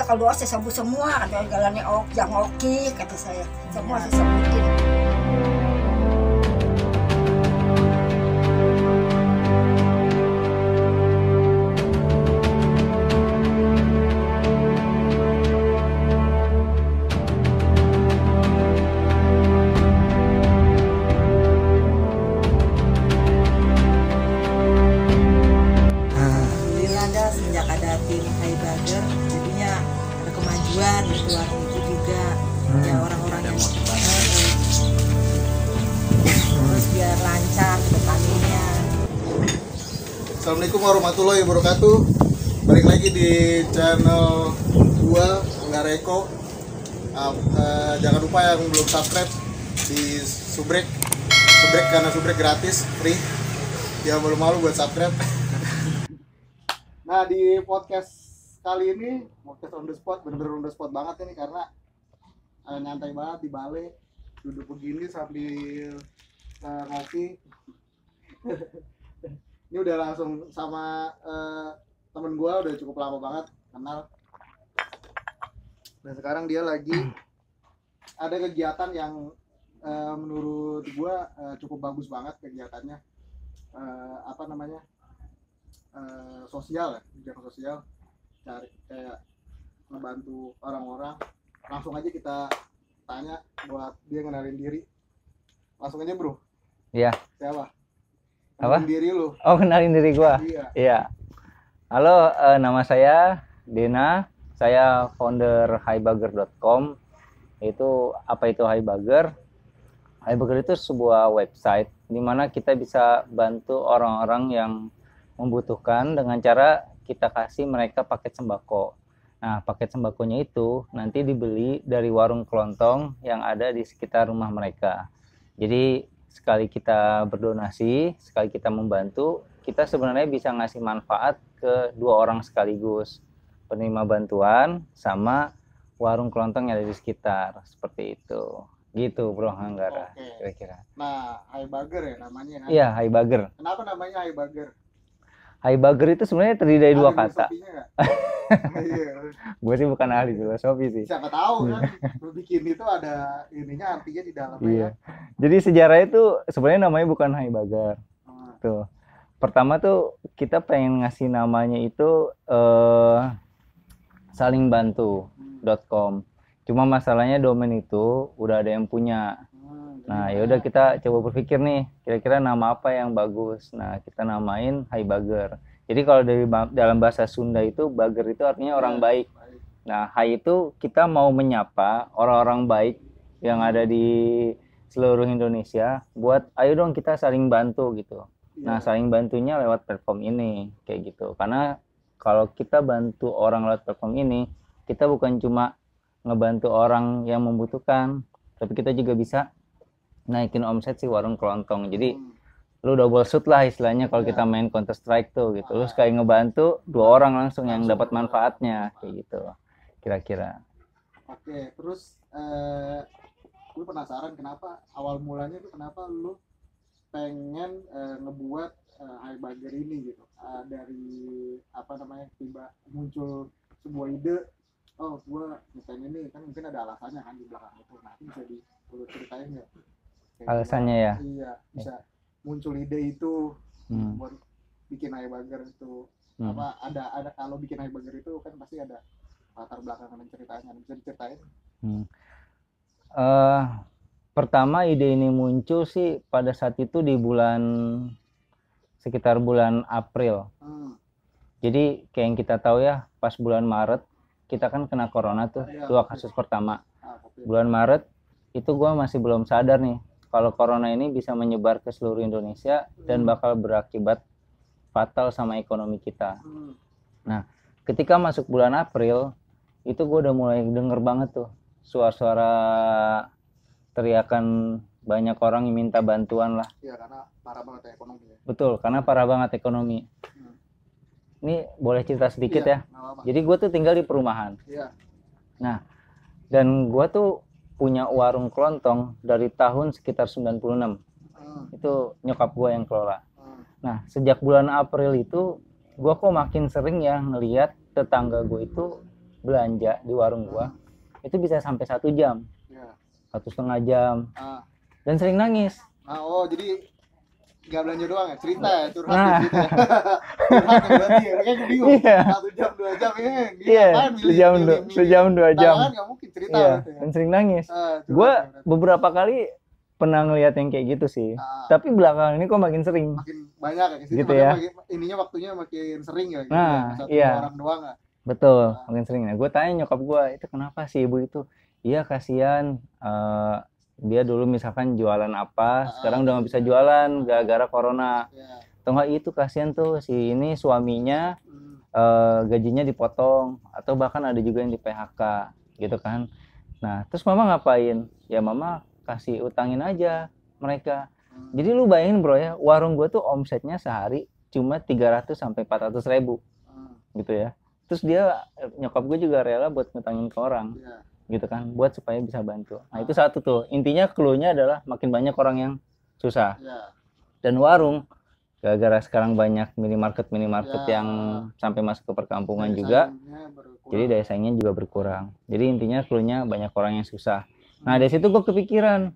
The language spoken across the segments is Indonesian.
kalau saya sebut semua, kata jalannya yang oke, kata saya. Semua saya sebutin. Di warung itu juga ya orang-orang yang terus biar lancar ke depannya. Assalamualaikum warahmatullahi wabarakatuh. Balik lagi di channel gua Enggak Reko. Jangan lupa yang belum subscribe di subrek karena subrek gratis, free. Jangan malu-malu buat subscribe. Nah, di podcast kali ini podcast on the spot, bener-bener on the spot banget ini karena nyantai banget di balai, duduk begini sambil ngopi. Ini udah langsung sama temen gue, udah cukup lama banget kenal. Dan sekarang dia lagi ada kegiatan yang menurut gue cukup bagus banget kegiatannya. Sosial ya, kegiatan sosial. Cari kayak ngebantu orang-orang. Langsung aja kita tanya buat dia ngenalin diri. Langsung aja bro. Iya. Siapa? Apa? Kenalin diri lu. Oh, kenalin diri gua. Iya. Halo, nama saya Dena. Saya founder highbagger.com. Itu apa itu highbagger? Highbagger itu sebuah website di mana kita bisa bantu orang-orang yang membutuhkan dengan cara kita kasih mereka paket sembako. Nah, paket sembakonya itu nanti dibeli dari warung kelontong yang ada di sekitar rumah mereka. Jadi, sekali kita berdonasi, sekali kita membantu, kita sebenarnya bisa ngasih manfaat ke dua orang sekaligus. Penerima bantuan sama warung kelontong yang ada di sekitar. Seperti itu. Gitu, Bro Hanggara. Oke. Kira-kira. Nah, highbagger ya namanya kan? Iya, highbagger. Kenapa namanya highbagger? Highbagger itu sebenarnya terdiri dari dua kata. Iya. Gue sih bukan ahli filosofi sih. Siapa tahu kan, lu bikin itu ada ininya, artinya di dalamnya. Iya. Jadi sejarah itu sebenarnya namanya bukan highbagger. Tuh. Pertama tuh kita pengen ngasih namanya itu salingbantu.com. Cuma masalahnya domain itu udah ada yang punya. Nah, yaudah kita coba berpikir nih, kira-kira nama apa yang bagus. Nah, kita namain highbagger. Jadi kalau dalam bahasa Sunda itu bagger itu artinya orang baik. Nah, hai itu kita mau menyapa orang-orang baik yang ada di seluruh Indonesia buat ayo dong kita saling bantu gitu. Nah, saling bantunya lewat platform ini kayak gitu. Karena kalau kita bantu orang lewat platform ini, kita bukan cuma ngebantu orang yang membutuhkan, tapi kita juga bisa naikin omset si warung kelontong. Jadi lu double shoot lah istilahnya kalau kita main Counter Strike tuh gitu. Lu sekali ngebantu dua orang langsung yang dapat manfaatnya kayak gitu. Kira-kira. Oke, terus lu penasaran kenapa awal mulanya tuh kenapa lu pengen ngebuat highbagger ini gitu. Dari tiba muncul sebuah ide, oh gua pengen ini kan mungkin ada alasannya kan di belakang itu. Nah, itu bisa diceritain ya. Alasannya ya? Iya, bisa muncul ide itu buat bikin highbagger itu. Ada kalau bikin highbagger itu kan pasti ada latar belakang dan ceritanya. Bisa diceritain? Pertama ide ini muncul sih pada saat itu di sekitar bulan April. Jadi kayak yang kita tahu ya, pas bulan Maret kita kan kena corona tuh, dua kasus pertama. Bulan Maret itu gue masih belum sadar nih kalau corona ini bisa menyebar ke seluruh Indonesia dan bakal berakibat fatal sama ekonomi kita. Nah, ketika masuk bulan April itu gue udah mulai denger banget tuh suara-suara teriakan banyak orang yang minta bantuan lah. Iya, karena parah banget ekonomi ya. Betul, karena parah banget ekonomi. Ini boleh cerita sedikit ya. Jadi gue tuh tinggal di perumahan. Iya. Nah, dan gue tuh punya warung kelontong dari tahun sekitar 96. Itu nyokap gue yang kelola. Nah, sejak bulan April itu gue kok makin sering ya ngelihat tetangga gue itu belanja di warung gua itu bisa sampai 1 jam, Ya. 1,5 jam, Ah. dan sering nangis. Oh, jadi nggak belanja doang ya, cerita ya, curhat Nah. ya gitu ya. Curhat ya berarti ya, makanya gue bingung. Iya. 1 jam 2 jam ya, dia Iya, apaan milih- sejam milih- dua- milih. sejam, 2 jam. Tangan nggak mungkin cerita Iya, berarti ya. dan sering nangis. Curhat Gua ya berarti. beberapa kali pernah ngeliat yang kayak gitu sih, Ah. tapi belakangan ini kok makin sering. Makin banyak ya, Gitu makanya ya. ininya waktunya makin sering ya gitu Nah, ya. Satu iya. orang doang ya. Betul, makin sering. Nah, gue tanya nyokap gue, itu kenapa sih ibu itu? Iya kasihan, dia dulu misalkan jualan apa, sekarang udah nggak bisa jualan gara-gara corona. Ya. Atau nggak itu kasihan tuh si ini suaminya Hmm. gajinya dipotong, atau bahkan ada juga yang di PHK gitu kan. Nah, terus mama ngapain? Ya mama kasih utangin aja mereka. Jadi lu bayangin bro ya, warung gue tuh omsetnya sehari cuma 300 sampai 400 ribu Hmm. gitu ya. Terus dia, nyokap gue juga rela buat ngutangin ke orang Ya. gitu kan, buat supaya bisa bantu. Nah itu satu tuh, intinya clue-nya adalah makin banyak orang yang susah. Ya. Dan warung, gara-gara sekarang banyak minimarket Ya. yang sampai masuk ke perkampungan Daya juga, saingnya berkurang. jadi daya saingnya juga berkurang. Jadi intinya clue-nya banyak orang yang susah. Nah dari situ gue kepikiran,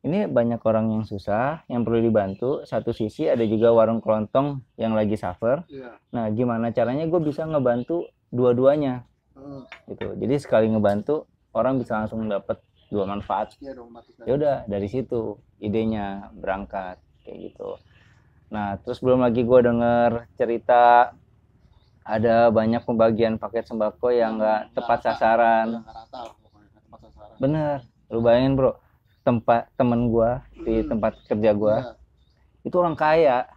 ini banyak orang yang susah yang perlu dibantu. Satu sisi ada juga warung kelontong yang lagi suffer. Iya. Nah gimana caranya gue bisa ngebantu dua-duanya Hmm. gitu. Jadi sekali ngebantu orang bisa langsung dapat 2 manfaat. Iya dong, mati sekali. Ya udah dari situ idenya berangkat kayak gitu. Nah terus belum lagi gue denger cerita ada banyak pembagian paket sembako yang nggak tepat sasaran. Nggak rata lah pokoknya, nggak tepat sasaran. Bener, lu bayangin bro, temen gue di tempat kerja gue Iya. itu orang kaya,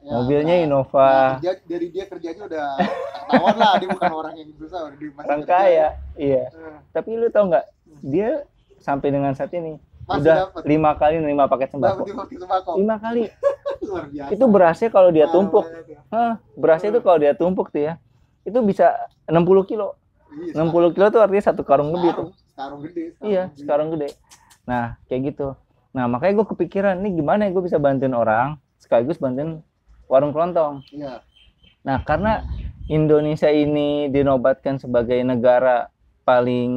Ya, mobilnya nah, Innova, dari dia kerjanya udah ketahuan lah, dia bukan orang yang susah, udah dia masih orang kerja. kaya, iya. Eh, Tapi lu tau nggak, dia sampai dengan saat ini Masih udah dapet. 5 kali nerima paket sembako. Dapat pakai sembako. 5 kali. Luar biasa. Itu berasnya kalau dia tumpuk. Nah, Berasnya itu kalau dia tumpuk tuh ya, itu bisa 60 kilo. iya, 60 kilo tuh artinya 1 karung lebih tuh. Sekarung gede. Iya, sekarang gede. Nah, kayak gitu. Nah, makanya gue kepikiran, nih gimana ya gue bisa bantuin orang, sekaligus bantuin warung kelontong. Iya. Nah, karena Indonesia ini dinobatkan sebagai negara paling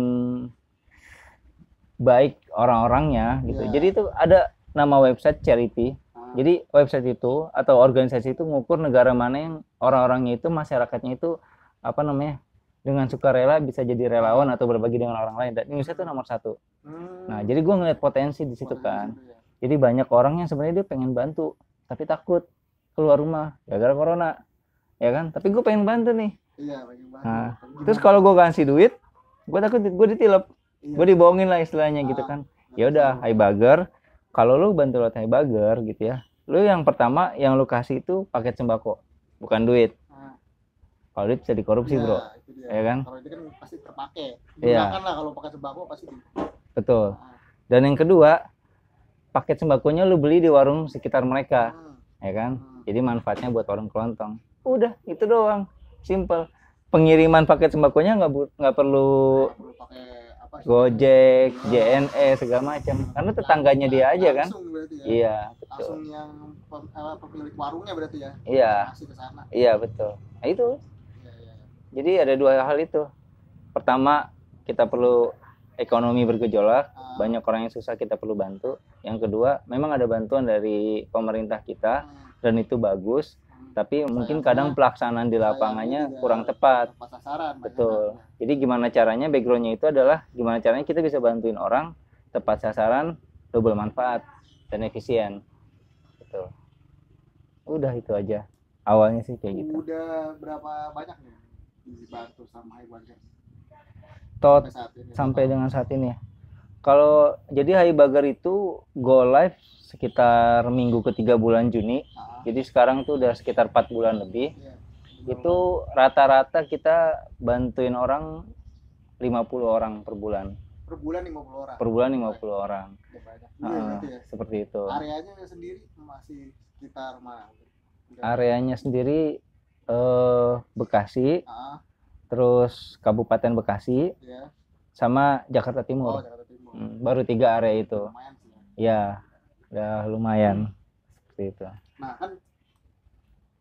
baik orang-orangnya gitu. Iya. Jadi itu ada nama website charity. Jadi website itu atau organisasi itu ngukur negara mana yang orang-orangnya itu, masyarakatnya itu apa namanya, dengan sukarela bisa jadi relawan atau berbagi dengan orang lain. Dan Indonesia itu nomor 1. Nah, jadi gue ngeliat potensi di situ kan. Jadi banyak orang yang sebenarnya dia pengen bantu, tapi takut keluar rumah gara-gara corona, ya kan? Tapi gue pengen bantu nih. Iya, pengen banget. Nah, terus kalau gue kasih duit, gue takut gue ditilep, Iya. gue dibohongin lah istilahnya gitu kan. Ya udah, Hai Bagger, kalau lu bantu lewat Hai Bagger gitu ya, lu yang pertama yang lu kasih itu paket sembako, bukan duit. Nah, Kalau duit bisa dikorupsi bro, itu dia. ya kan? Kalau itu kan pasti terpakai. Iya. Digunakan lah kalau pakai sembako pasti. Betul. Dan yang kedua, paket sembakonya lu beli di warung sekitar mereka, ya kan? Jadi manfaatnya buat warung kelontong. Udah, itu doang, simple. Pengiriman paket sembakonya nggak perlu Perlu pakai apa? Gojek, JNE segala macam, karena tetangganya dia aja kan. Langsung berarti ya. Iya, betul. Langsung yang pemilik warungnya berarti ya. Iya, Masih ke sana. iya betul. Nah itu, Iya, iya. jadi ada 2 hal itu. Pertama, kita perlu ekonomi bergejolak, banyak orang yang susah kita perlu bantu. Yang kedua, memang ada bantuan dari pemerintah kita dan itu bagus, tapi mungkin kadang pelaksanaan di lapangannya kurang tepat. Tepat sasaran. Betul. Jadi gimana caranya, backgroundnya itu adalah gimana caranya kita bisa bantuin orang tepat sasaran, double manfaat dan efisien. Betul. Udah itu aja. Awalnya sih kayak gitu. Udah berapa banyak nih dibantu sama Hai Bagger Tot sampai saat ini? sampai dengan saat ini ya. Kalau jadi Hai Bagger itu go live sekitar minggu ketiga bulan Juni. Jadi sekarang tuh udah sekitar 4 bulan lebih. Iya. Itu rata-rata kita bantuin orang 50 orang per bulan. Per bulan 50 orang. Per bulan 50 orang. Udah banyak. Iya, berarti ya. Seperti itu. Areanya sendiri masih sekitar mana? Areanya sendiri Bekasi, Ah, terus Kabupaten Bekasi, ya. sama Jakarta Oh, Timur. Jakarta Timur. Baru 3 area itu. Lumayan sih ya. Ya, udah lumayan. Seperti itu. Nah, kan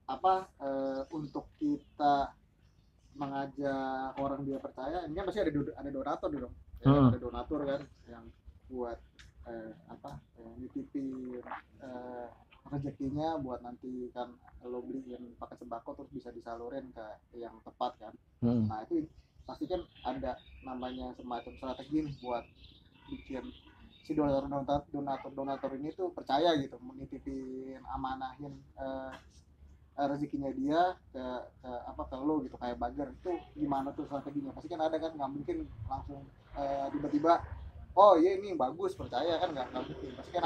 apa untuk kita mengajak orang dia percaya, ini kan pasti ada donatur dong. Ya, ada donatur kan yang buat nitipin rezekinya buat nanti kan lo beliin paket sembako terus bisa disalurin ke yang tepat kan. Nah itu pasti kan ada namanya semacam strategi nih buat bikin si donatur ini tuh percaya gitu, menitipin amanahin rezekinya dia ke lo gitu, kayak bagger. Itu gimana tuh strateginya? Pasti kan ada kan, nggak mungkin langsung tiba-tiba oh iya ini bagus percaya kan, nggak mungkin. Pasti kan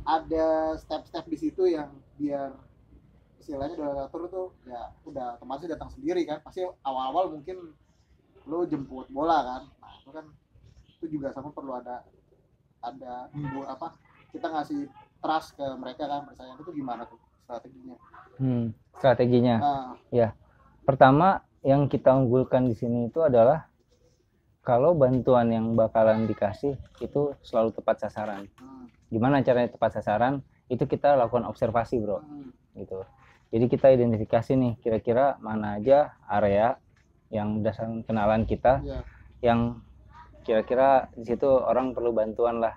ada step-step di situ yang biar istilahnya donatur tuh ya udah otomatis datang sendiri kan. Pasti awal-awal mungkin lo jemput bola kan, nah itu kan itu juga sama perlu ada kita ngasih trust ke mereka kan, percaya. Itu gimana tuh strateginya? Strateginya ya, pertama yang kita unggulkan di sini itu adalah kalau bantuan yang bakalan dikasih itu selalu tepat sasaran. Gimana caranya tepat sasaran? Itu kita lakukan observasi, bro. Gitu. Jadi kita identifikasi nih kira-kira mana aja area yang berdasarkan kenalan kita yang kira-kira di situ orang perlu bantuan lah.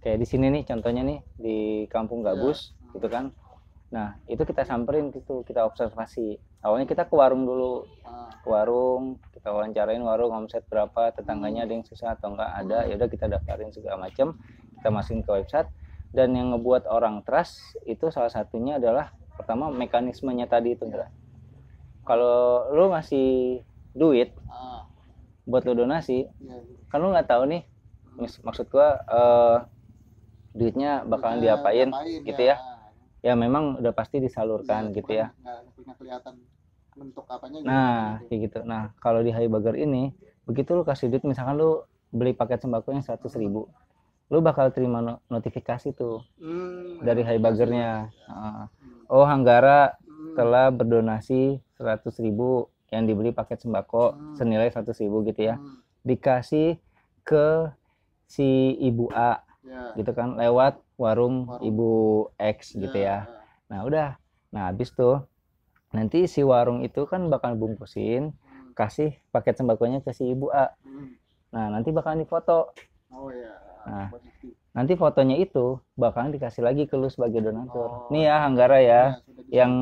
Kayak di sini nih contohnya nih di Kampung Gabus gitu kan. Nah, itu kita samperin gitu, kita observasi. Awalnya kita ke warung dulu. Ke warung, kita wawancarain warung omset berapa, tetangganya ada yang susah atau enggak ada, ya udah kita daftarin segala macam, kita masukin ke website. Dan yang ngebuat orang trust itu salah satunya adalah pertama mekanismenya tadi itu, enggak. Kalau lu ngasih duit buat lu donasi, kan lu nggak tahu nih, maksud gua duitnya bakalan diapain gitu ya. Ya memang udah pasti disalurkan gitu ya. Nggak kelihatan bentuk apanya. Nah kayak gitu. Nah kalau di HiBagger ini, begitu lu kasih duit, misalkan lu beli paket sembako yang 100.000, lu bakal terima notifikasi tuh dari HiBaggernya. Oh Hanggara telah berdonasi 100.000 yang dibeli paket sembako senilai 100.000 gitu ya. Dikasih ke si Ibu A gitu kan, lewat warung Ibu X gitu ya. Nah udah, nah habis tuh nanti si warung itu kan bakal bungkusin, kasih paket sembakonya ke si Ibu A. Nah nanti bakalan difoto. Nah nanti fotonya itu bakalan dikasih lagi ke lu sebagai donatur. Nih ya Hanggara ya, yang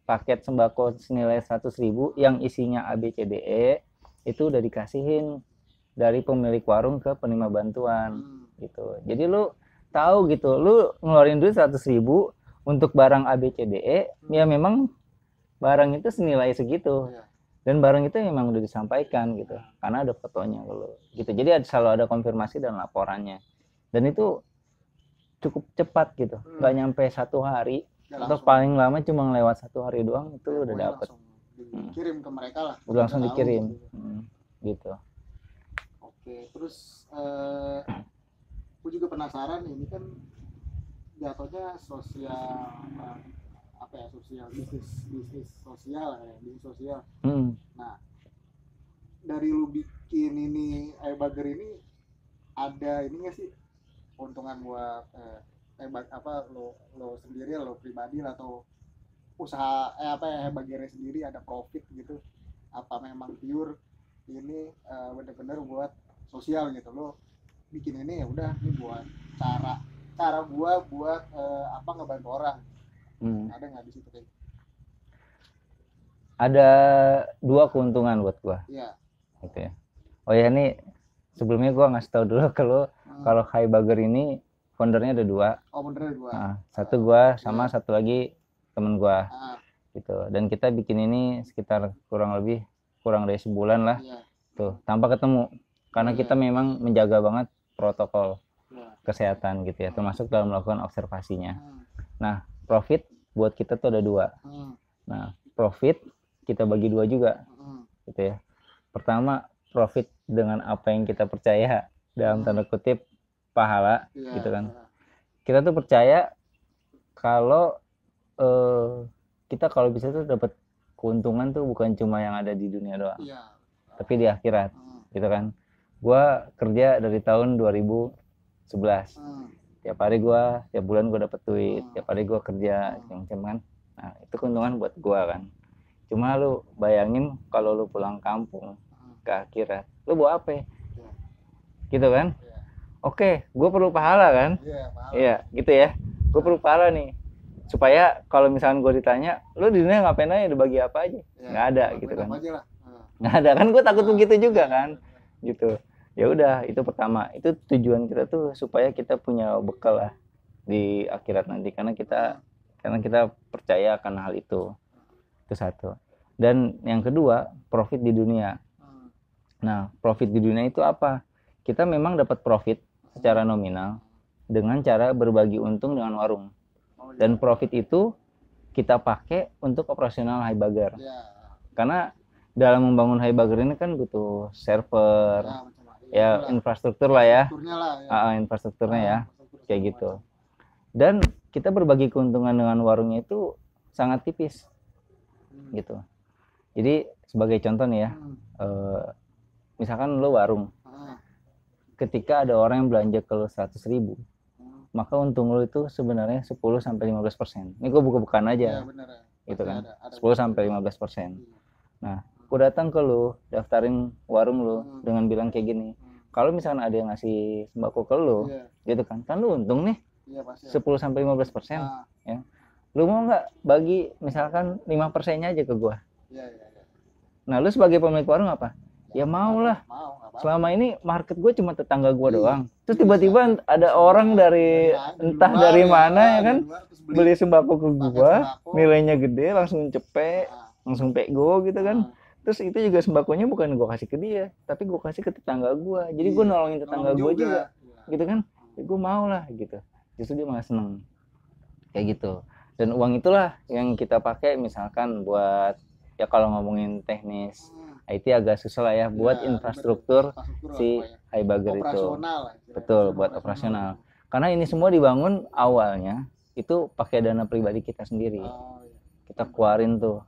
paket sembako senilai 100.000 yang isinya ABCDE itu udah dikasihin dari pemilik warung ke penerima bantuan gitu. Jadi lu tahu gitu, lu ngeluarin duit 100.000 untuk barang ABCDE, ya memang barang itu senilai segitu. Dan barang itu memang udah disampaikan gitu, karena ada fotonya lu gitu. Jadi selalu ada konfirmasi dan laporannya. Dan itu cukup cepat gitu, nggak nyampe 1 hari, atau paling lama cuma lewat 1 hari doang itu udah dapet. Dikirim ke mereka lah. Udah langsung dikirim gitu. Oke, terus aku juga penasaran, ini kan jatuhnya sosial sosial bisnis sosial ya, bisnis sosial. Nah, dari lu bikin ini HiBagger ini ada ini nggak sih keuntungan buat lo sendiri, lo pribadi atau usaha HiBagger sendiri ada profit gitu? Apa memang pure ini bener-bener buat sosial gitu? Lo bikin ini ya udah, ini buat cara gua buat ngebantu orang. Ada nggak di situ kayak? Ada 2 keuntungan buat gua. Iya. Gitu ya. Oh ya, ini sebelumnya gua ngasih tahu dulu kalau HiBagger ini foundernya ada 2. Oh, foundernya 2. Nah, satu gua sama satu lagi temen gua. Gitu. Dan kita bikin ini sekitar kurang dari sebulan lah. Tuh, tanpa ketemu. Karena kita memang menjaga banget protokol kesehatan gitu ya, termasuk dalam melakukan observasinya. Nah, profit buat kita tuh ada 2. Nah, profit kita bagi 2 juga gitu ya. Pertama, profit dengan apa yang kita percaya, dalam tanda kutip pahala gitu kan. Kita tuh percaya kalau kita kalau bisa tuh dapat keuntungan tuh bukan cuma yang ada di dunia doang, tapi di akhirat gitu kan. Gua kerja dari tahun 2011. Tiap bulan gue dapet duit, tiap hari gue kerja macam kan. Nah itu keuntungan buat gue kan. Cuma lu bayangin kalau lu pulang kampung ke akhirat, lu bawa apa ya? Gitu kan? Oke, gue perlu pahala kan? Iya, gitu ya. Gue perlu pahala nih. Supaya kalau misalkan gue ditanya, lu di dunia ngapain aja, bagi apa aja? Nggak ada gitu kan. Nggak ada kan, gue takut begitu juga kan. Gitu. Ya udah, itu pertama. Itu tujuan kita tuh supaya kita punya bekal lah di akhirat nanti, karena kita percaya akan hal itu. Itu satu. Dan yang kedua, profit di dunia. Nah, profit di dunia itu apa? Kita memang dapat profit secara nominal dengan cara berbagi untung dengan warung. Dan profit itu kita pakai untuk operasional Highbagger. Karena dalam membangun Highbagger ini kan butuh server, ya infrastruktur lah ya. Infrastrukturnya ya, kayak gitu. Dan kita berbagi keuntungan dengan warungnya itu sangat tipis, gitu. Jadi sebagai contoh nih ya, misalkan lo warung, ketika ada orang yang belanja ke lo 100.000, maka untung lo itu sebenarnya 10-15%. Ini gue buka-bukaan aja, gitu kan, 10-15%. Nah, gue datang ke lo, daftarin warung lo dengan bilang kayak gini, kalau misalkan ada yang ngasih sembako ke lo, gitu kan lo untung nih 10-15%, ya. Lu mau nggak bagi misalkan 5%-nya aja ke gua? Nah, lu sebagai pemilik warung apa? Ya mau lah. Selama ini market gue cuma tetangga gua doang. Terus tiba-tiba ada orang dari entah dari mana ya kan, beli sembako ke gua, nilainya gede, langsung cepet, langsung pego gitu kan. Terus itu juga sembakonya bukan gua kasih ke dia, tapi gua kasih ke tetangga gua. Jadi gua nolongin tetangga gua juga, gitu kan? Ya, gua mau lah gitu. Justru dia malah seneng kayak gitu. Dan uang itulah yang kita pakai misalkan buat, ya kalau ngomongin teknis IT agak susah lah ya, buat infrastruktur si Highbagger itu. Betul, buat operasional. Karena ini semua dibangun awalnya itu pakai dana pribadi kita sendiri. Kita keluarin tuh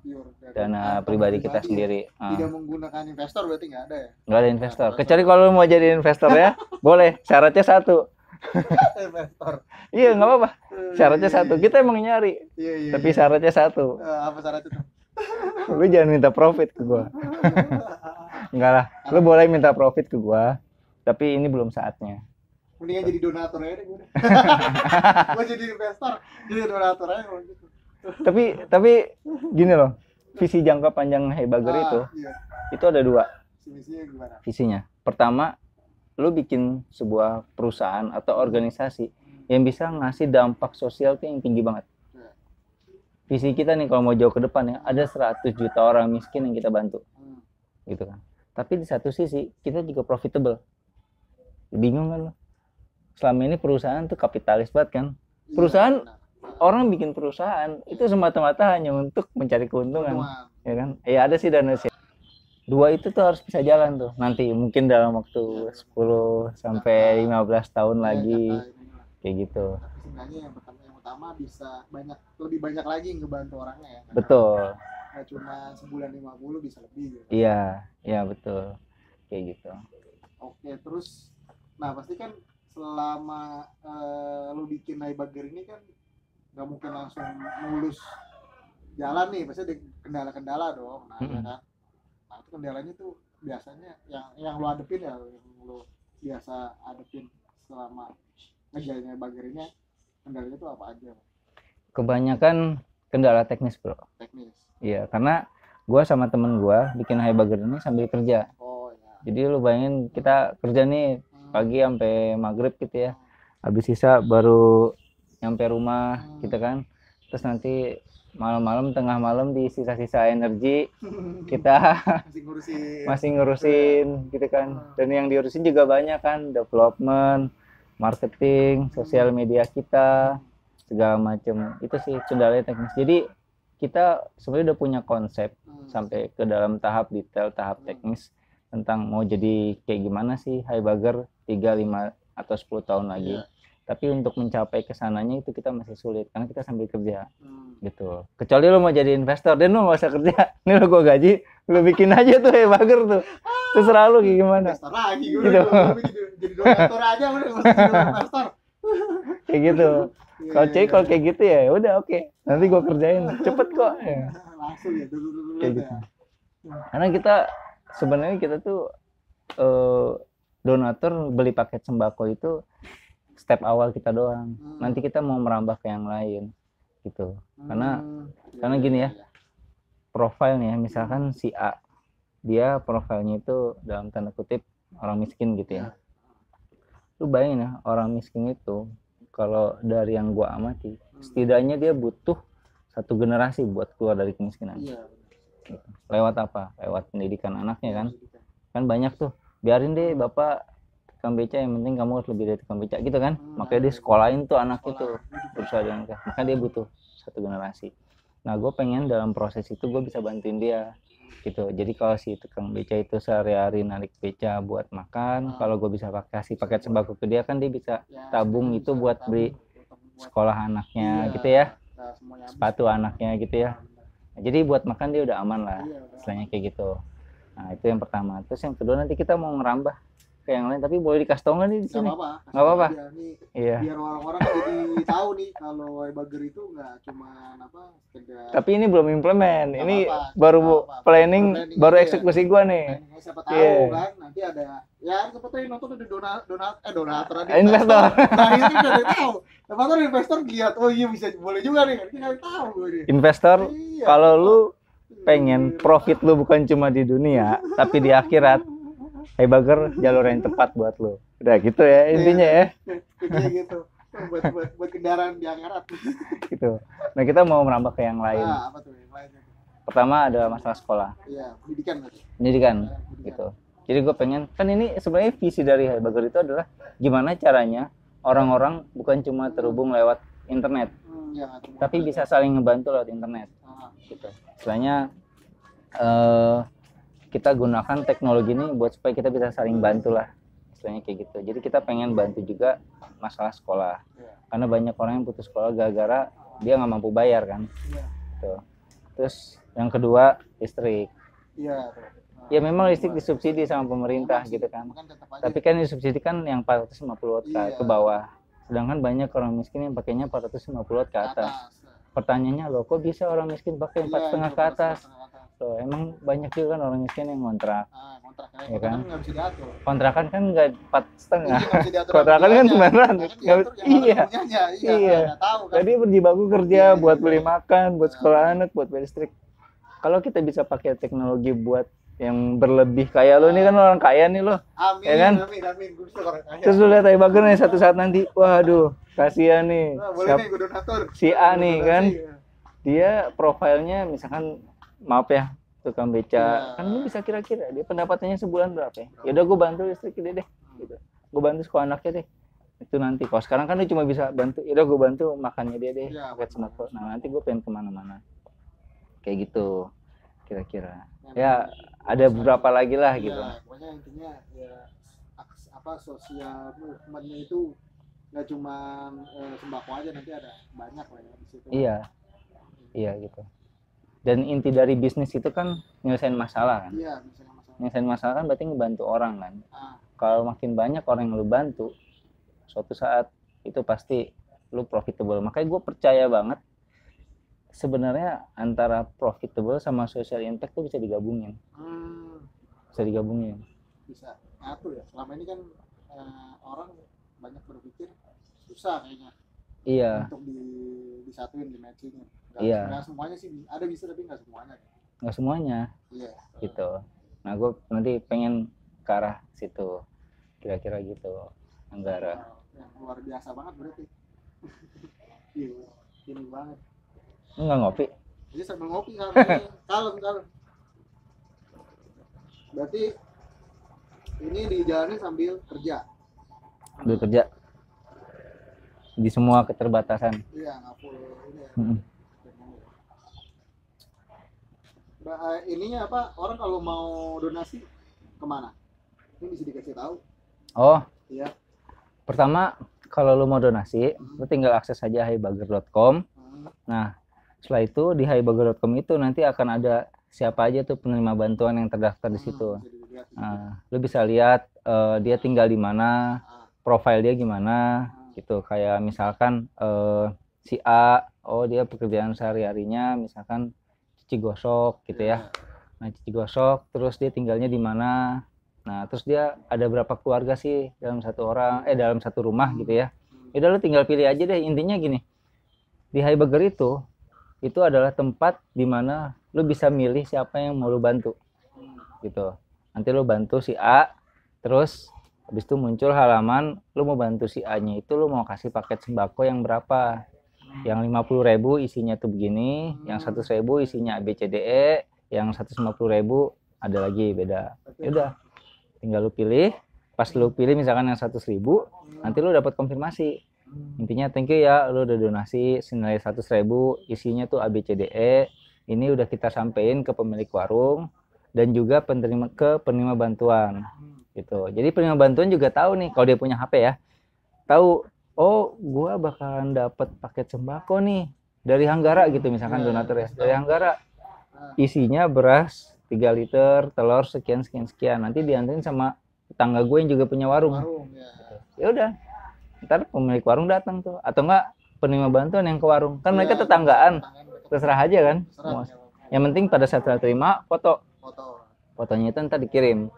dana pribadi kita sendiri. Tidak menggunakan investor berarti nggak ada ya? Nggak ada investor. Kecuali kalau mau jadi investor ya, boleh. Syaratnya satu. Investor. Iya, nggak apa-apa. Syaratnya satu. Kita emang nyari. Tapi syaratnya satu. Apa syaratnya tuh? Lu jangan minta profit ke gua. Enggak lah. Lu boleh minta profit ke gua, tapi ini belum saatnya. Mendingan jadi donatur aja deh gue. Gua jadi investor, jadi donatur aja gitu. Tapi gini loh. Visi jangka panjang Highbagger itu ada dua. Visinya gimana? Visinya. Pertama, lu bikin sebuah perusahaan atau organisasi yang bisa ngasih dampak sosial tuh yang tinggi banget. Visi kita nih kalau mau jauh ke depan ya, ada 100 juta orang miskin yang kita bantu. Gitu kan. Tapi di satu sisi kita juga profitable. Bingung kan lo? Selama ini perusahaan tuh kapitalis banget kan. Perusahaan, orang bikin perusahaan itu semata-mata hanya untuk mencari keuntungan. Ya kan? Ya ada sih dana sih. Dua itu tuh harus bisa jalan tuh. Nanti mungkin dalam waktu 10-15 tahun lagi. Kayak gitu. Sebenarnya yang pertama bisa lebih banyak lagi ngebantu orangnya ya. Betul. Nggak cuma sebulan 50 bisa lebih gitu. Iya betul. Kayak gitu. Oke, terus nah pasti kan selama lu bikin Highbagger ini kan nggak mungkin langsung mulus jalan nih, pasti ada kendala-kendala dong. Nah, kan? Nah, itu kendalanya tuh biasanya yang lu hadepin ya, yang lu biasa hadepin selama ngejalannya Highbagger ini, kendalanya tuh apa aja? Kebanyakan kendala teknis, bro. Teknis. Iya, karena gue sama temen gue bikin Highbagger ini sambil kerja. Oh ya. Jadi lu bayangin kita kerja nih pagi sampai maghrib gitu ya. Habis sisa baru nyampe rumah gitu kan. Terus nanti malam-malam, tengah malam di sisa-sisa energi kita masih ngurusin gitu kan. Dan yang diurusin juga banyak kan, development, marketing, sosial media kita, segala macam. Itu sih kendalanya teknis. Jadi kita sebenarnya udah punya konsep sampai ke dalam tahap detail, tahap teknis tentang mau jadi kayak gimana sih Highbagger 3, 5 atau 10 tahun lagi. Tapi untuk mencapai kesananya itu kita masih sulit karena kita sambil kerja gitu. Kecuali lo mau jadi investor, dan lo gak usah kerja. Ini lo gue gaji, lo bikin aja tuh Highbagger tuh. Terserah lo kayak gimana. Investor lagi gue gitu. Jadi donatur aja udah jadi investor. Kayak gitu. Kalau kayak gitu ya udah oke. Nanti gue kerjain cepet kok. Ya. Langsung ya dulu Kayak ya. gitu. Karena sebenarnya kita tuh donatur beli paket sembako itu step awal kita doang. Nanti kita mau merambah ke yang lain gitu. Karena gini ya, profilnya misalkan si A, dia profilnya itu dalam tanda kutip orang miskin gitu ya. Lu bayangin ya, orang miskin itu kalau dari yang gua amati, setidaknya dia butuh satu generasi buat keluar dari kemiskinan. Iya. Gitu. Lewat apa? Lewat pendidikan anaknya kan. Kan banyak tuh, biarin deh bapak tukang beca, yang penting kamu harus lebih dari tukang beca gitu kan. Makanya dia sekolahin tuh anaknya tuh berusaha dengan keras. Makanya dia butuh satu generasi. Nah gue pengen dalam proses itu gue bisa bantuin dia gitu. Jadi kalau si tukang beca itu sehari-hari narik beca buat makan, kalau gue bisa kasih paket sembako ke dia, kan dia bisa tabung itu buat beli sekolah anaknya gitu ya, sepatu anaknya gitu ya. Nah, jadi buat makan dia udah aman lah, istilahnya kayak gitu. Nah itu yang pertama. Terus yang kedua, nanti kita mau ngerambah ke yang lain, tapi boleh dikasih tau nggak nih di sini? Nggak apa-apa. Iya. Biar orang-orang jadi tahu nih kalau Haibager itu nggak cuma sekedar. Tapi ini belum implement. Nggak Ini apa-apa, baru planning, baru aja. eksekusi gua nih. Siapa tahu kan nanti ada ya siapa tahu yang nonton ada donatur ada Investor. Nah itu udah tahu. Siapa tahu investor lihat, oh iya bisa boleh juga nih. Kita nggak tahu gue. Investor, Iya. kalau lu pengen profit lu bukan cuma di dunia, tapi di akhirat, Haibager jalur yang tepat buat lu. Udah gitu ya intinya ya. Kayak gitu. Buat kendaraan di akhirat. Gitu. Nah kita mau merambah ke yang lain. Nah, apa tuh yang lainnya? Pertama ada masalah sekolah, Iya, pendidikan berarti. pendidikan gitu. Jadi gue pengen, kan ini sebenarnya visi dari Haibager itu adalah gimana caranya orang-orang bukan cuma terhubung lewat internet, Ya, tapi bisa saling ngebantu lewat internet gitu. Istilahnya kita gunakan teknologi ini buat supaya kita bisa saling bantu lah, istilahnya kayak gitu. Jadi kita pengen bantu juga masalah sekolah, karena banyak orang yang putus sekolah gara-gara dia nggak mampu bayar kan. Gitu. Terus yang kedua, listrik. Iya. Ya memang listrik disubsidi sama pemerintah gitu kan. Tapi kan disubsidi kan yang 450 watt ke bawah. Sedangkan banyak orang miskin yang pakainya 450 watt ke atas. Pertanyaannya, loh kok bisa orang miskin pakai 4,5 ke atas? Loh, emang banyak juga kan orang miskin yang ngontrak. Ya kan? Kontrakan kan nggak 4,5. Kontrakan kan 900. Iya. Iya. Jadi berjibaku kerja buat beli makan, buat sekolah anak, buat bayar listrik. Kalau kita bisa pakai teknologi buat yang berlebih, kayak lo ini kan orang kaya nih lo, Amin, ya kan? amin. Gue bisa orang kaya. Terus lo lihat Haibager nih satu saat nanti, waduh, kasihan nih, Boleh nih gue donatur. si A nih kan, Ya. dia profilnya misalkan, maaf ya, tukang beca, kan lu bisa kira-kira dia pendapatannya sebulan berapa ya? Ya udah gue bantu listrik dia deh, gitu. Gue bantu sekolah anaknya deh. Itu nanti, kalau sekarang kan dia cuma bisa bantu, ya udah gue bantu makannya dia deh, paket sembako. Nah nanti gue pengen kemana-mana, kayak gitu, kira-kira. Ya ada beberapa lagi lah gitu. Ya, pokoknya intinya ya sosial movementnya itu nggak cuma sembako aja, nanti ada banyak lah ya di situ. Iya gitu. Dan inti dari bisnis itu kan nyelesain masalah kan. Iya, misalnya masalah. Nyelesain masalah kan berarti ngebantu orang kan. Kalau makin banyak orang yang lu bantu, suatu saat itu pasti lu profitable. Makanya gue percaya banget sebenarnya antara profitable sama social impact tuh bisa digabungin. Bisa digabungin. Bisa nyatu ya. Selama ini kan orang banyak berpikir susah kayaknya. Iya. Untuk disatuin, di matchingin. Iya. Nggak semuanya sih ada, bisa tapi nggak semuanya. Nggak semuanya. Iya. Gitu. Nah gue nanti pengen ke arah situ. Kira-kira gitu. Anggara. Yang luar biasa banget berarti. Iya. Ini banget. Enggak ngopi. Jadi sambil ngopi kan, kalem. Berarti ini dijalani sambil kerja. Sambil kerja di semua keterbatasan. Iya, nggak full ini ya. Ininya apa? Orang kalau mau donasi kemana? Ini bisa dikasih tahu. Oh. Iya. Pertama, kalau lu mau donasi, lu tinggal akses aja haibager.com. Nah, setelah itu di haibager.com itu nanti akan ada siapa aja tuh penerima bantuan yang terdaftar di situ. Nah, lu bisa lihat dia tinggal di mana, profil dia gimana, gitu. Kayak misalkan si A, oh dia pekerjaan sehari-harinya misalkan cuci gosok gitu ya. Nah cuci gosok, terus dia tinggalnya di mana. Nah terus dia ada berapa keluarga sih dalam dalam satu rumah gitu ya. Udah lu tinggal pilih aja deh. Intinya gini, di Hai Burger itu adalah tempat di mana lu bisa milih siapa yang mau lu bantu gitu. Nanti lu bantu si A, terus habis itu muncul halaman lu mau bantu si A nya itu lu mau kasih paket sembako yang berapa. Yang 50.000 isinya tuh begini, yang 100.000 isinya ABCDE, yang 150.000 ada lagi beda. Ya udah, tinggal lu pilih. Pas lu pilih misalkan yang 100.000, nanti lu dapat konfirmasi. Intinya thank you ya, lu udah donasi senilai 100.000, isinya tuh ABCDE. Ini udah kita sampein ke pemilik warung dan juga penerima bantuan gitu. Jadi penerima bantuan juga tahu nih kalau dia punya HP ya. Tahu, oh gua bakalan dapat paket sembako nih dari Hanggara gitu misalkan donatur ya. Dari Hanggara. Isinya beras 3 liter, telur sekian. Nanti dianterin sama tetangga gue yang juga punya warung. Ya udah. Ntar pemilik warung datang tuh atau enggak penerima bantuan yang ke warung. Kan mereka tetanggaan. Terserah aja kan. Yang penting pada saat terima fotonya itu ntar dikirim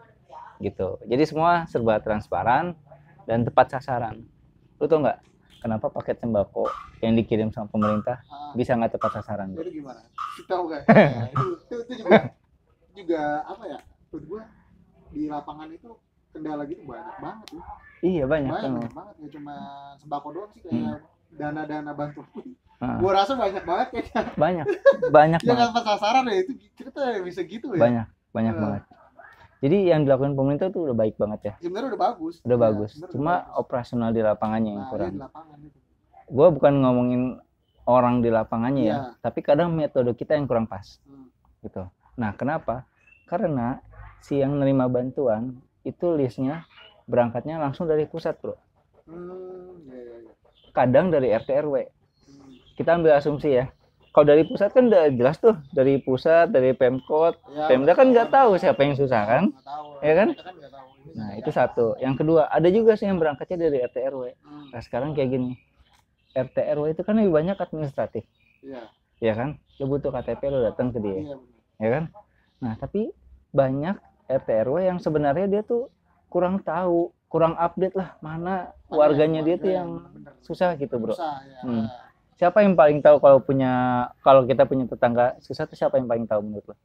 gitu. Jadi semua serba transparan dan tepat sasaran. Lu tau nggak kenapa paket sembako yang dikirim sama pemerintah bisa nggak tepat sasaran? Itu gimana? Tahu nggak? itu juga apa ya? Menurut gua di lapangan itu kendala gitu banyak banget ya. Iya banyak banget ya, cuma sembako doang sih kayak dana bantuan. Gua rasa banyak banget kayaknya. Banyak ya banget. kan sasaran ya itu kita bisa gitu ya. Banyak banget. Jadi yang dilakukan pemerintah tuh udah baik banget ya. Sebenarnya udah bagus. Bagus. Cuma operasional di lapangannya yang kurang. Di lapangan itu. Gua bukan ngomongin orang di lapangannya ya, tapi kadang metode kita yang kurang pas. Gitu. Nah, kenapa? Karena si yang nerima bantuan itu listnya berangkatnya langsung dari pusat, bro. Kadang dari RT RW. Kita ambil asumsi ya. Kalau dari pusat kan udah jelas tuh, dari pusat, dari Pemkot, Pemda kan nggak tahu siapa yang susah kan, ya kan? Nah itu satu. Yang kedua, ada juga sih yang berangkatnya dari RT RW. Nah sekarang kayak gini, RT RW itu kan lebih banyak administratif, ya kan? Lo butuh KTP lo datang ke dia, ya kan? Nah tapi banyak RT RW yang sebenarnya dia tuh kurang tahu, kurang update lah mana warganya dia tuh yang susah gitu, bro. Siapa yang paling tahu kalau kita punya tetangga susah tuh siapa yang paling tahu menurut lo?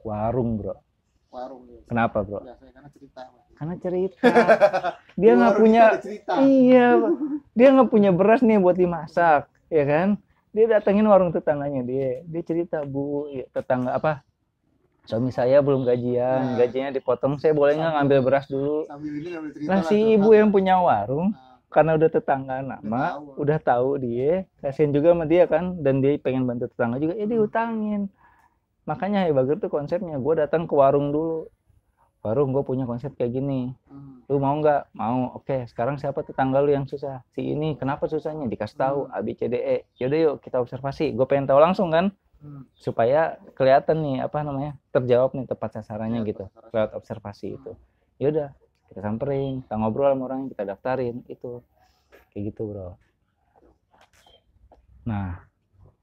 Warung, bro. Kenapa, bro? Karena cerita. Dia nggak punya, iya, dia nggak punya beras nih buat dimasak, ya kan? Dia datengin warung tetangganya dia cerita, Bu, tetangga apa? Suami saya belum gajian, gajinya dipotong, saya boleh nggak ngambil beras dulu? Nah si ibu yang punya warung karena udah tetangga nama, udah tahu dia, kasihan juga sama dia kan, dan dia pengen bantu tetangga juga, diutangin. Makanya Hai Burger tuh konsepnya, gue datang ke warung dulu, warung gue punya konsep kayak gini, lu mau nggak? Mau. Oke, sekarang siapa tetangga lu yang susah? Si ini, kenapa susahnya? Dikasih tahu ABCDE. Yaudah yuk kita observasi, gue pengen tahu langsung kan, supaya kelihatan nih terjawab nih tepat sasarannya gitu, lewat observasi itu. Yaudah kita samperin, kita ngobrol sama orang, kita daftarin, itu kayak gitu, bro. Nah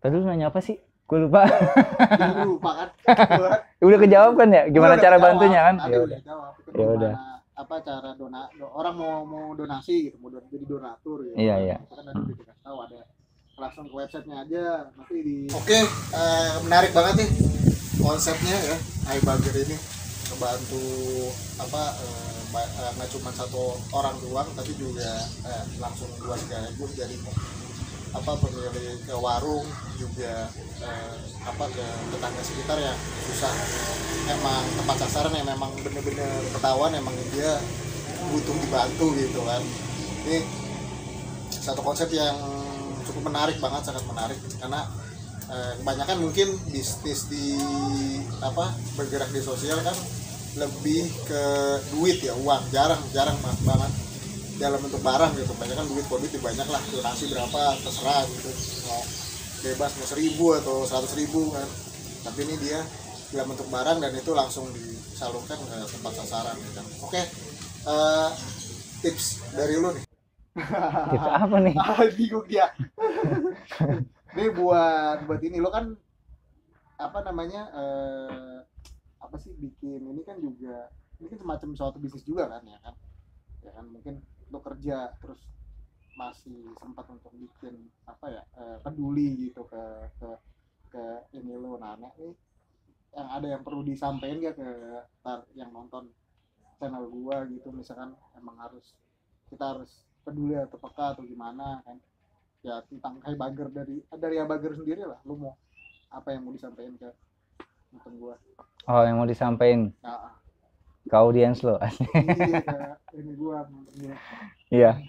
tadi lu nanya apa sih? Gue lupa. Kan? Udah kejawab kan ya? Gimana cara bantunya kan? Ya udah. Apa cara orang mau donasi gitu, mau jadi donatur gitu. Iya. Kan ada dikasih tahu, ada langsung ke websitenya aja nanti di. Oke, menarik banget nih konsepnya ya Hai Burger ini, ngebantu nggak cuma satu orang doang tapi juga langsung 2-3 jadi pemilik ke warung juga ke tetangga sekitar yang susah, emang tempat sasaran yang memang bener-bener ketahuan emang dia butuh dibantu gitu kan. Ini satu konsep yang cukup menarik banget, sangat menarik karena kebanyakan mungkin bisnis di bergerak di sosial kan lebih ke duit ya, uang, jarang banget dalam bentuk barang gitu. Kebanyakan duit banyak lah, donasi berapa terserah gitu, mau bebas mau 1.000 atau 100.000 kan, tapi ini dia dalam bentuk barang dan itu langsung disalurkan ke tempat sasaran gitu. Oke, tips dari lu nih. Tips apa nih? Bingung dia. Ini buat ini lo kan apa namanya apa sih bikin ini kan juga ini kan semacam suatu bisnis juga kan ya kan mungkin untuk kerja terus masih sempat untuk bikin apa ya peduli gitu ke ini lo nah ini yang ada yang perlu disampaikan gak ke yang nonton channel gua gitu misalkan emang kita harus peduli atau peka atau gimana kan ya tentang Hai Bager dari Bager sendiri lah lu mau apa yang mau disampaikan ke nonton gua yang mau disampaikan nah, ke audiens lo. iya ini gua Iya.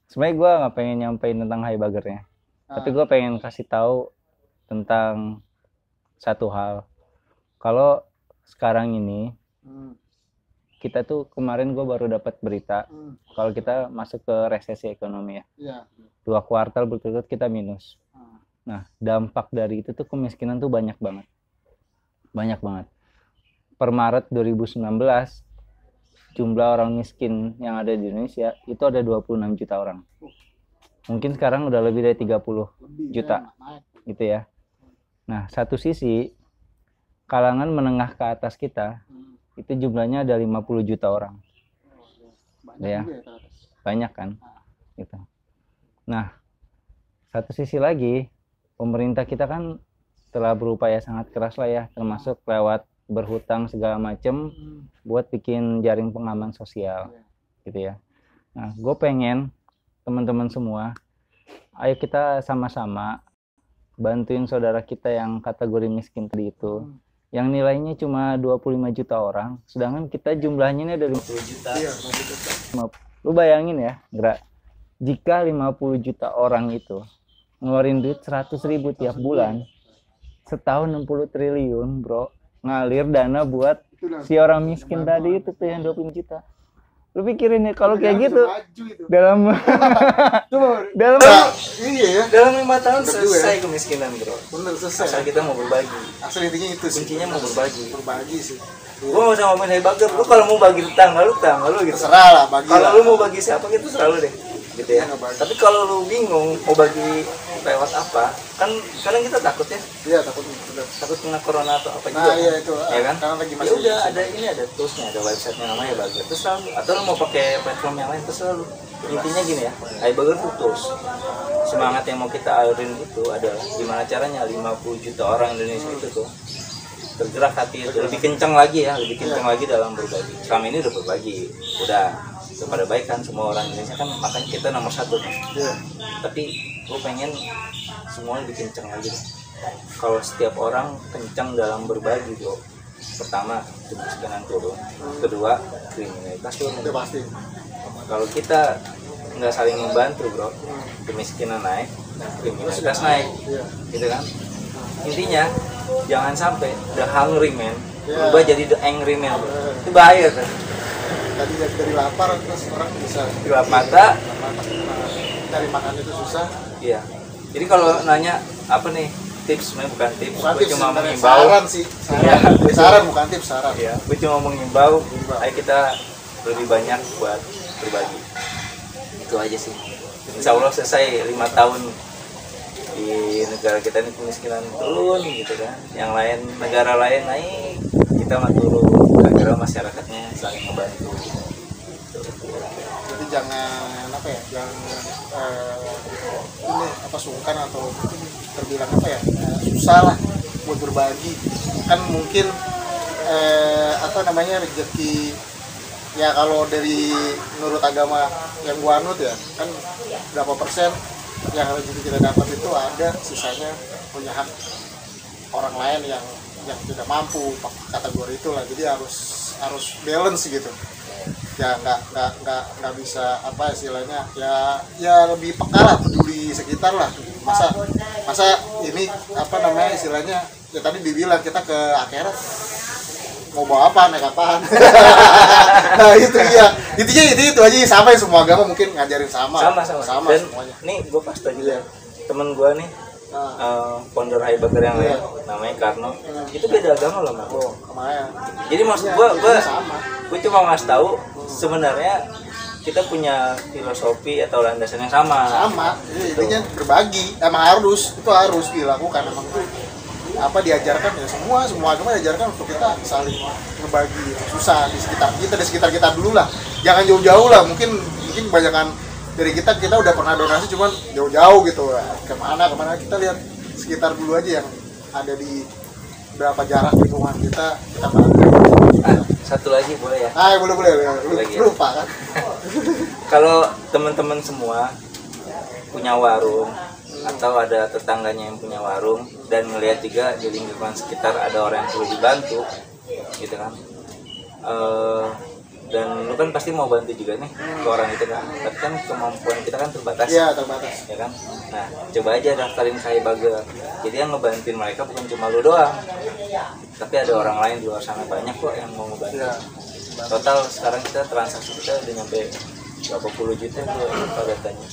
Sebenarnya gue nggak pengen nyampein tentang Hai Bagernya, tapi gue pengen kasih tahu tentang satu hal. Kalau sekarang ini kita tuh kemarin gue baru dapat berita kalau kita masuk ke resesi ekonomi ya. 2 kuartal berturut-turut kita minus. Nah dampak dari itu tuh kemiskinan tuh banyak banget. Per Maret 2019 jumlah orang miskin yang ada di Indonesia itu ada 26 juta orang. Mungkin sekarang udah lebih dari 30 juta gitu ya. Nah, satu sisi kalangan menengah ke atas kita itu jumlahnya ada 50 juta orang. Banyak kan? Gitu. Nah, satu sisi lagi pemerintah kita kan telah berupaya sangat keras lah ya, termasuk lewat berhutang segala macem buat bikin jaring pengaman sosial gitu ya. Nah gue pengen teman-teman semua ayo kita sama-sama bantuin saudara kita yang kategori miskin tadi itu yang nilainya cuma 25 juta orang sedangkan kita jumlahnya ini ada 50 juta. Lu bayangin ya jika 50 juta orang itu ngeluarin duit 100.000 tiap bulan setahun 60 triliun bro ngalir dana buat si orang miskin tadi itu tuh yang 25 juta. Lu pikirin ya kalau kayak gitu dalam dalam 5 tahun selesai kemiskinan bro. Bener selesai. Asal kita mau berbagi. Asal intinya itu sih. Kuncinya mau berbagi. Berbagi sih. Gua mau sama main Hai Bager. Lu kalau mau bagi tetangga lu gitu. Terserah lah bagi. Kalau lu mau bagi siapa gitu terserah lu deh. Gitu ya. Tapi kalau lu bingung mau bagi lewat apa, kan kadang kita takut ya. Iya, takut kena corona atau apa juga. Nah, iya itu. Ya kan? Karena lagi Ya masih udah ada toolsnya, ada website-nya namanya Bager. Terus selalu atau lu mau pakai platform yang lain terus selalu. Intinya gini ya, Hai Bager itu tools. Semangat yang mau kita alirin itu adalah gimana caranya 50 juta orang Indonesia itu tuh tergerak hati itu lebih kencang lagi lagi dalam berbagi. Selama ini udah berbagi, udah pada baik kan semua orang Indonesia kan makanya kita nomor 1 nih. Tapi gue pengen semuanya lebih kencang lagi. Kalau setiap orang kencang dalam berbagi bro, pertama kemiskinan turun, kedua kriminalitas turun. Itu pasti. Kalau kita nggak saling membantu bro, kemiskinan naik, kriminalitas naik, gitu kan? Intinya jangan sampai the hungry man berubah jadi the angry man, itu bahaya kan? Tadi dari lapar terus orang bisa gelap mata, cari makan itu susah. Iya. Jadi kalau nanya apa nih tips, sebenarnya bukan tips, gue cuma mengimbau. Saran sih, saran bukan tips, saran. Iya, gue cuma mengimbau, ayo kita lebih banyak buat berbagi. Itu aja sih. Insya Allah selesai 5 tahun di negara kita ini kemiskinan turun gitu kan. Yang lain negara lain naik, kita mah turun. Gara-gara masyarakatnya saling membantu. Jadi jangan apa ya, jangan ini apa sungkan atau terbilang apa ya susah lah buat berbagi. Kan mungkin apa namanya rezeki ya kalau dari menurut agama yang gua anut ya kan berapa persen yang rezeki kita dapat itu ada, sisanya punya hak orang lain yang tidak mampu kategori itulah. Jadi harus balance gitu ya, nggak bisa apa istilahnya ya lebih peka lah, peduli sekitar lah. Masa ini apa namanya istilahnya ya tadi dibilang kita ke akhirat mau bawa apa naik apaan. Nah itu ya intinya itu aja sama ya, semua agama mungkin ngajarin sama. Dan semuanya. Nih gue pas tadi ya temen gue nih founder Hai Bager yang lain namanya Karno, itu beda agama loh Mas. Jadi maksud gue cuma ngasih tahu sebenarnya kita punya filosofi atau landasan yang sama. Intinya berbagi emang harus dilakukan, emang itu apa diajarkan ya semua agama diajarkan untuk kita saling berbagi susah di sekitar kita dulu lah, jangan jauh-jauh lah. Mungkin kebanyakan dari kita udah pernah donasi cuman jauh-jauh gitu, kemana kita lihat sekitar dulu aja yang ada di berapa jarak lingkungan kita bantu. Satu lagi boleh ya? Boleh Lagi ya? lupa kan. Kalau teman-teman semua punya warung atau ada tetangganya yang punya warung dan melihat juga di lingkungan sekitar ada orang yang perlu dibantu gitu kan, dan lu kan pasti mau bantu juga nih ke orang itu kan, tapi kan kemampuan kita kan terbatas. Iya, terbatas Ya kan, nah coba aja daftarin Hai Bager, jadi yang ngebantuin mereka bukan cuma lu doang, tapi ada orang lain di luar sana banyak kok yang mau ngebantu. ya. Total sekarang kita transaksi kita udah nyampe berapa puluh juta tuh total datanya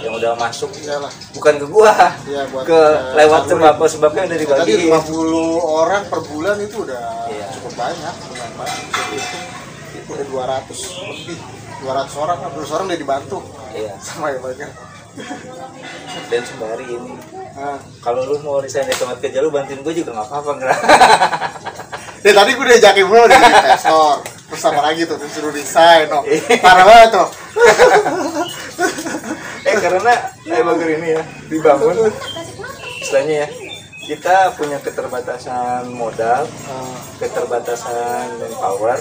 yang udah masuk, Iyalah. bukan ke gua, Ya, buat ke lewat sebabnya udah tadi dibagi. 50 orang per bulan itu udah Iya. cukup banyak, lumayan banyak. Itu udah 200 lebih, 200 orang udah dibantu Iya, sama ya Bager. dan sembari ini Nah, kalau lu mau resign dari tempat kerja lu bantuin gua juga nggak apa-apa nggak. tadi gue udah jakin dulu dari investor, terus sama lagi tuh disuruh resign, parah banget tuh. Karena Hai Bager ini ya dibangun istilahnya ya, kita punya keterbatasan modal, keterbatasan manpower,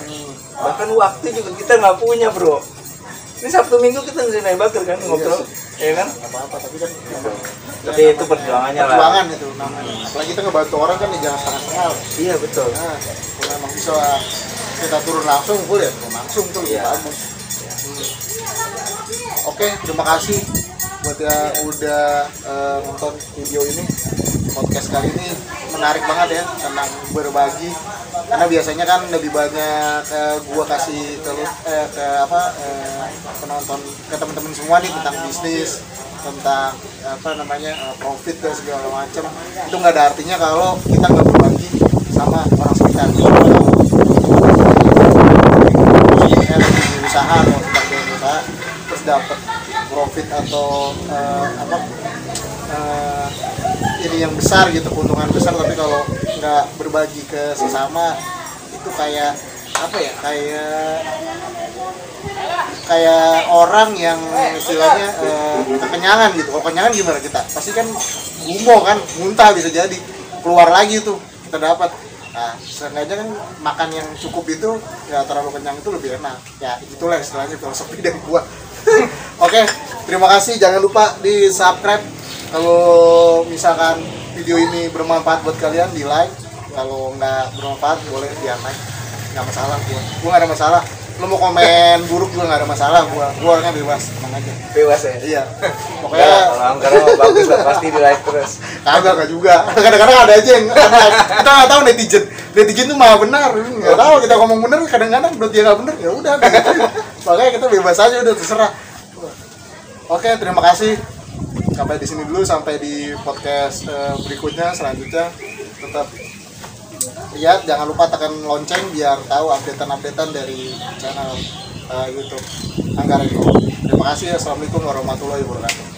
bahkan waktu juga kita nggak punya bro. Ini Sabtu Minggu kita ngerjain Hai Bager kan ngobrol, ya kan? Apa-apa tapi kan Tapi itu perjuangannya lah. perjuangan itu namanya. Apalagi kita ngebantu orang kan jangan setengah-setengah. Iya betul. Nah, kalau memang bisa kita turun langsung, boleh langsung tuh lebih Iya. bagus. Oke, terima kasih buat yang udah nonton video ini. Podcast kali ini menarik banget ya tentang berbagi. Karena biasanya kan lebih banyak gua kasih ke penonton, ke teman-teman semua nih tentang bisnis, tentang profit dan segala macam. Itu nggak ada artinya kalau kita nggak berbagi sama orang sekitar. Lagi usaha atau sedang usaha terus dapat profit atau ini yang besar gitu, keuntungan besar, tapi kalau nggak berbagi ke sesama itu kayak apa ya, kayak orang yang istilahnya kekenyangan gitu. Kalau kekenyangan gimana kita? Pasti kan gumoh kan, muntah bisa jadi, keluar lagi tuh kita dapat. Nah, sengaja kan makan yang cukup itu ya terlalu kenyang itu lebih enak. Ya itulah istilahnya filosofi dari gua. Oke, terima kasih. Jangan lupa di subscribe. Kalau misalkan video ini bermanfaat buat kalian, di like. Kalau nggak bermanfaat boleh di unlike, nggak masalah. Gua nggak ada masalah. Lu mau komen buruk juga nggak ada masalah. Gua orangnya bebas, tenang aja. Bebas ya. Iya. Ya, Pokoknya kalau anggaran bagus lah pasti di like terus. kagak juga. Kadang-kadang ada aja yang kita nggak tahu netizen tuh malah benar. Nggak tahu kita ngomong benar, kadang-kadang udah dia nggak benar ya udah. Makanya kita bebas aja, udah terserah. Oke, terima kasih. Sampai di sini dulu, sampai di podcast berikutnya selanjutnya. Tetap lihat, jangan lupa tekan lonceng biar tahu updatean dari channel YouTube Angga Reko. Terima kasih. Assalamualaikum warahmatullahi wabarakatuh.